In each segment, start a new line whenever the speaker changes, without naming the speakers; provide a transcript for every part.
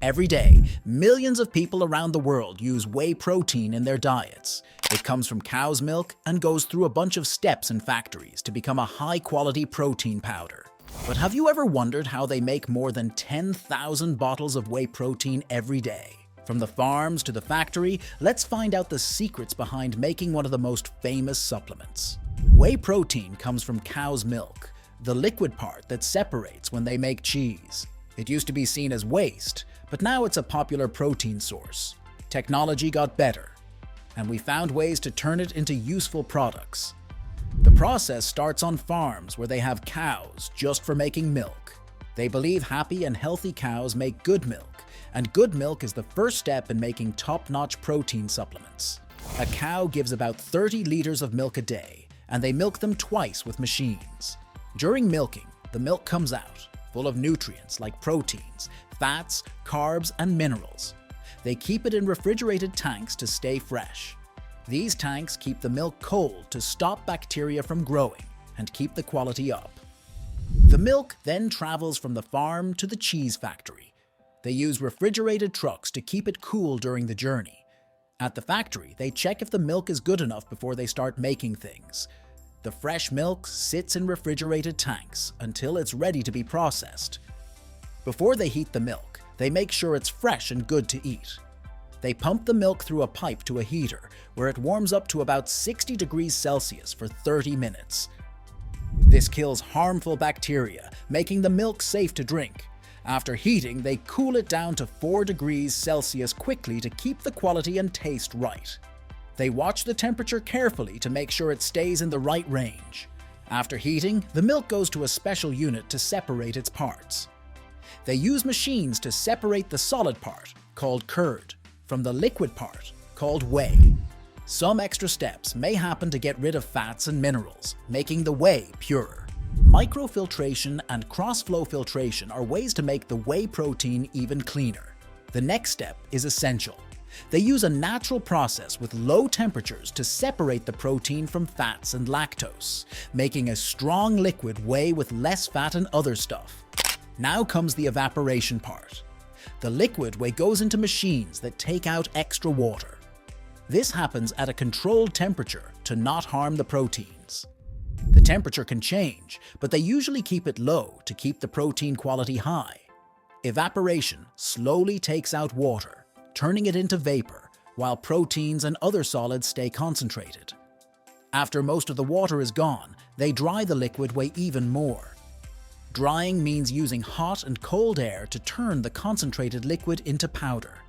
Every day, millions of people around the world use whey protein in their diets. It comes from cow's milk and goes through a bunch of steps in factories to become a high-quality protein powder. But have you ever wondered how they make more than 10,000 bottles of whey protein every day? From the farms to the factory, let's find out the secrets behind making one of the most famous supplements. Whey protein comes from cow's milk, the liquid part that separates when they make cheese. It used to be seen as waste, but now it's a popular protein source. Technology got better, and we found ways to turn it into useful products. The process starts on farms where they have cows just for making milk. They believe happy and healthy cows make good milk, and good milk is the first step in making top-notch protein supplements. A cow gives about 30 liters of milk a day, and they milk them twice with machines. During milking, the milk comes out, full of nutrients like proteins, fats, carbs, and minerals. They keep it in refrigerated tanks to stay fresh. These tanks keep the milk cold to stop bacteria from growing and keep the quality up. The milk then travels from the farm to the cheese factory. They use refrigerated trucks to keep it cool during the journey. At the factory, they check if the milk is good enough before they start making things. The fresh milk sits in refrigerated tanks until it's ready to be processed. Before they heat the milk, they make sure it's fresh and good to eat. They pump the milk through a pipe to a heater, where it warms up to about 60 degrees Celsius for 30 minutes. This kills harmful bacteria, making the milk safe to drink. After heating, they cool it down to 4 degrees Celsius quickly to keep the quality and taste right. They watch the temperature carefully to make sure it stays in the right range. After heating, the milk goes to a special unit to separate its parts. They use machines to separate the solid part, called curd, from the liquid part, called whey. Some extra steps may happen to get rid of fats and minerals, making the whey purer. Microfiltration and cross-flow filtration are ways to make the whey protein even cleaner. The next step is essential. They use a natural process with low temperatures to separate the protein from fats and lactose, making a strong liquid whey with less fat and other stuff. Now comes the evaporation part. The liquid whey goes into machines that take out extra water. This happens at a controlled temperature to not harm the proteins. The temperature can change, but they usually keep it low to keep the protein quality high. Evaporation slowly takes out water, turning it into vapor, while proteins and other solids stay concentrated. After most of the water is gone, they dry the liquid whey even more. Drying means using hot and cold air to turn the concentrated liquid into powder.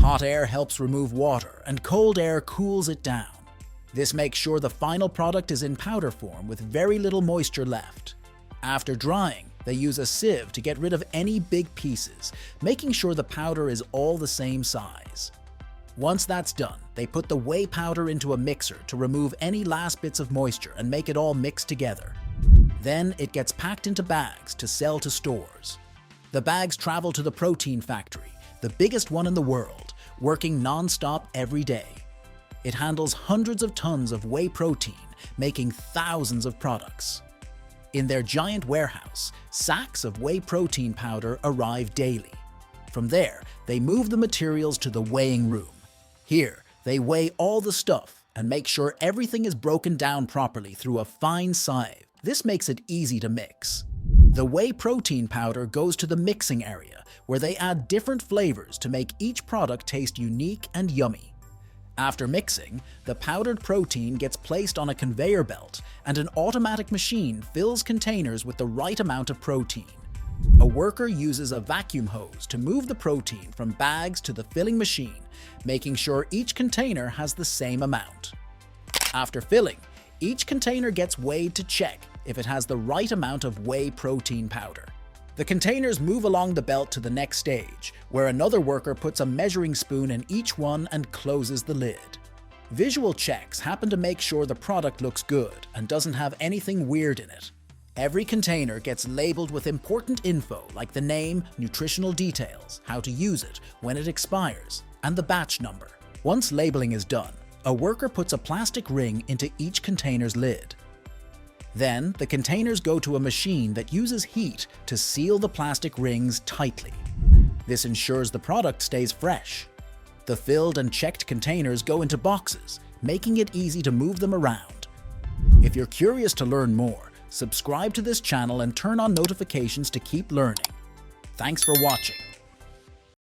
Hot air helps remove water, and cold air cools it down. This makes sure the final product is in powder form with very little moisture left. After drying, they use a sieve to get rid of any big pieces, making sure the powder is all the same size. Once that's done, they put the whey powder into a mixer to remove any last bits of moisture and make it all mixed together. Then it gets packed into bags to sell to stores. The bags travel to the protein factory, the biggest one in the world, working non-stop every day. It handles hundreds of tons of whey protein, making thousands of products. In their giant warehouse, sacks of whey protein powder arrive daily. From there, they move the materials to the weighing room. Here, they weigh all the stuff and make sure everything is broken down properly through a fine sieve. This makes it easy to mix. The whey protein powder goes to the mixing area, where they add different flavors to make each product taste unique and yummy. After mixing, the powdered protein gets placed on a conveyor belt, and an automatic machine fills containers with the right amount of protein. A worker uses a vacuum hose to move the protein from bags to the filling machine, making sure each container has the same amount. After filling, each container gets weighed to check if it has the right amount of whey protein powder. The containers move along the belt to the next stage, where another worker puts a measuring spoon in each one and closes the lid. Visual checks happen to make sure the product looks good and doesn't have anything weird in it. Every container gets labeled with important info like the name, nutritional details, how to use it, when it expires, and the batch number. Once labeling is done, a worker puts a plastic ring into each container's lid. Then, the containers go to a machine that uses heat to seal the plastic rings tightly. This ensures the product stays fresh. The filled and checked containers go into boxes, making it easy to move them around. If you're curious to learn more, subscribe to this channel and turn on notifications to keep learning. Thanks for watching.